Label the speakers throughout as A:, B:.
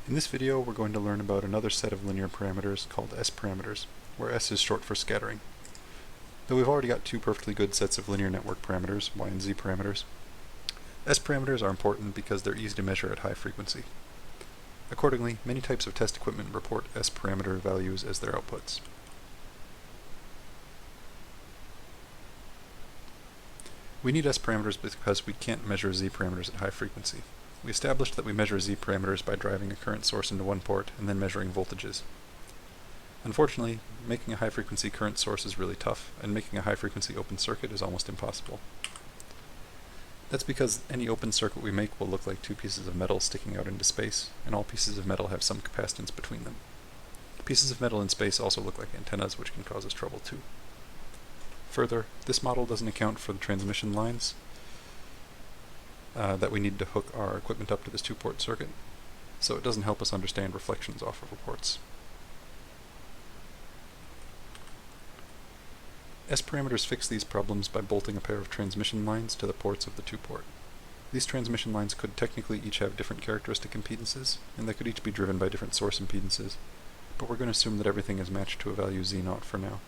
A: In this video, we're going to learn about another set of linear parameters called S parameters, where S is short for scattering. Though we've already got two perfectly good sets of linear network parameters, Y and Z parameters, S parameters are important because they're easy to measure at high frequency. Accordingly, many types of test equipment report S parameter values as their outputs. We need S parameters because we can't measure Z parameters at high frequency. We established that we measure Z parameters by driving a current source into one port and then measuring voltages. Unfortunately, making a high-frequency current source is really tough, and making a high-frequency open circuit is almost impossible. That's because any open circuit we make will look like two pieces of metal sticking out into space, and all pieces of metal have some capacitance between them. Pieces of metal in space also look like antennas, which can cause us trouble too. Further, this model doesn't account for the transmission lines that we need to hook our equipment up to this two-port circuit, so it doesn't help us understand reflections off of ports. S parameters fix these problems by bolting a pair of transmission lines to the ports of the two-port. These transmission lines could technically each have different characteristic impedances, and they could each be driven by different source impedances, but we're going to assume that everything is matched to a value Z0 for now.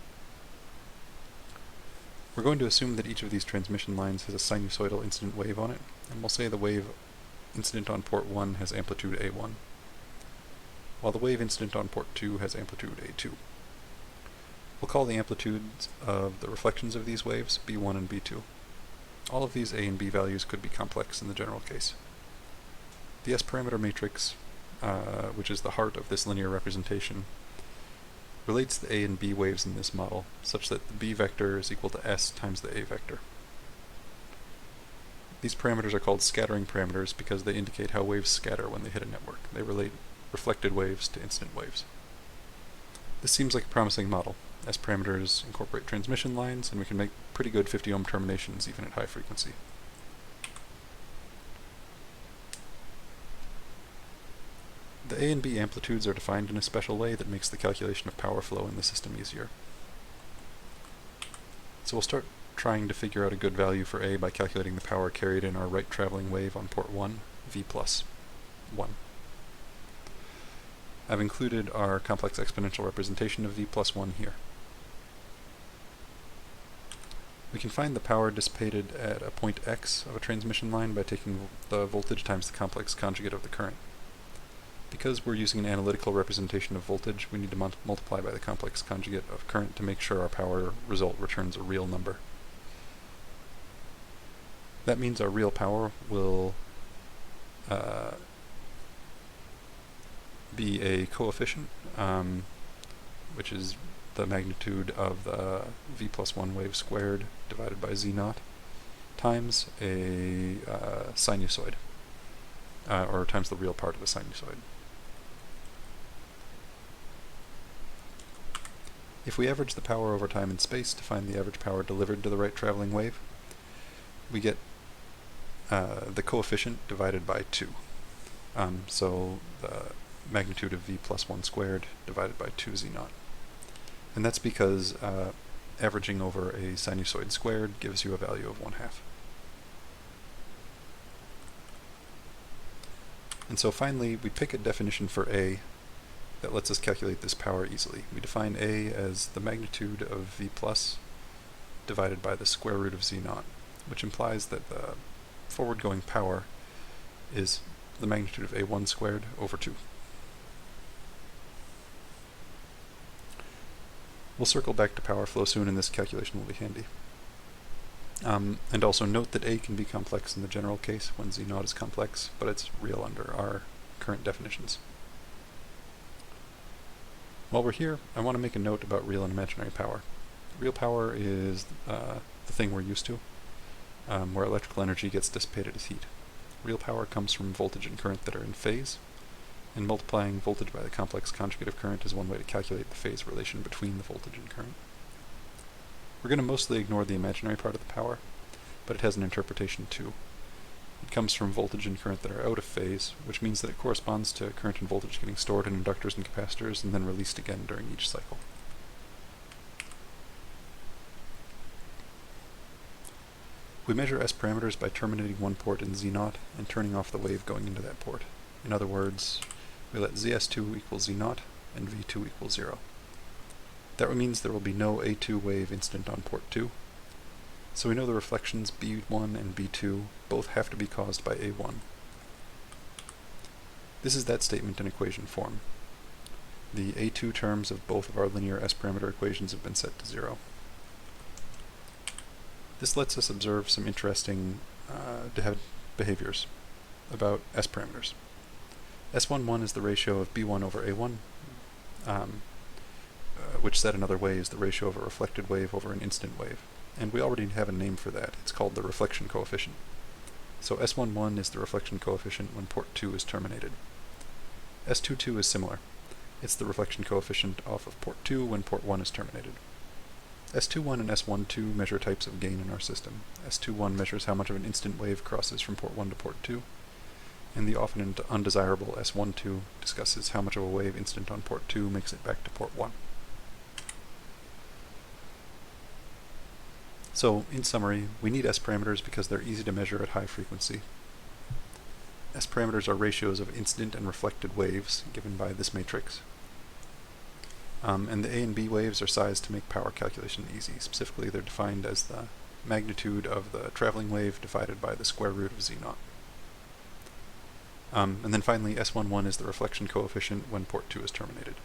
A: We're going to assume that each of these transmission lines has a sinusoidal incident wave on it, and we'll say the wave incident on port 1 has amplitude A1, while the wave incident on port 2 has amplitude A2. We'll call the amplitudes of the reflections of these waves B1 and B2. All of these A and B values could be complex in the general case. The S parameter matrix, which is the heart of this linear representation, relates the A and B waves in this model, such that the B vector is equal to S times the A vector. These parameters are called scattering parameters because they indicate how waves scatter when they hit a network. They relate reflected waves to incident waves. This seems like a promising model. S parameters incorporate transmission lines, and we can make pretty good 50 ohm terminations even at high frequency. The A and B amplitudes are defined in a special way that makes the calculation of power flow in the system easier. So we'll start trying to figure out a good value for A by calculating the power carried in our right traveling wave on port 1, V plus 1. I've included our complex exponential representation of V plus 1 here. We can find the power dissipated at a point x of a transmission line by taking the voltage times the complex conjugate of the current. Because we're using an analytical representation of voltage, we need to multiply by the complex conjugate of current to make sure our power result returns a real number. That means our real power will be a coefficient, which is the magnitude of the V plus 1 wave squared divided by Z0 times a sinusoid, or times the real part of a sinusoid. If we average the power over time and space to find the average power delivered to the right traveling wave, we get the coefficient divided by 2. So the magnitude of V plus 1 squared divided by 2 Z0. And that's because averaging over a sinusoid squared gives you a value of 1/2. And so finally, we pick a definition for A that lets us calculate this power easily. We define A as the magnitude of V plus divided by the square root of Z0, which implies that the forward-going power is the magnitude of A1 squared over 2. We'll circle back to power flow soon, and this calculation will be handy. And also note that A can be complex in the general case when Z0 is complex, but it's real under our current definitions. While we're here, I want to make a note about real and imaginary power. Real power is the thing we're used to, where electrical energy gets dissipated as heat. Real power comes from voltage and current that are in phase, and multiplying voltage by the complex conjugate of current is one way to calculate the phase relation between the voltage and current. We're going to mostly ignore the imaginary part of the power, but it has an interpretation too. It comes from voltage and current that are out of phase, which means that it corresponds to current and voltage getting stored in inductors and capacitors and then released again during each cycle. We measure S parameters by terminating one port in Z0 and turning off the wave going into that port. In other words, we let ZS2 equal Z0 and V2 equal 0. That means there will be no A2 wave instant on port 2. So we know the reflections B1 and B2 both have to be caused by A1. This is that statement in equation form. The A2 terms of both of our linear S-parameter equations have been set to 0. This lets us observe some interesting behaviors about S-parameters. S11 is the ratio of B1 over A1, which said another way is the ratio of a reflected wave over an instant wave. And we already have a name for that. It's called the reflection coefficient. So S11 is the reflection coefficient when port 2 is terminated. S22 is similar. It's the reflection coefficient off of port 2 when port 1 is terminated. S21 and S12 measure types of gain in our system. S21 measures how much of an instant wave crosses from port 1 to port 2, and the often undesirable S12 discusses how much of a wave instant on port 2 makes it back to port 1. So, in summary, we need S-parameters because they're easy to measure at high frequency. S-parameters are ratios of incident and reflected waves, given by this matrix. And the A and B waves are sized to make power calculation easy. Specifically, they're defined as the magnitude of the traveling wave divided by the square root of Z0. And then finally, S11 is the reflection coefficient when port 2 is terminated.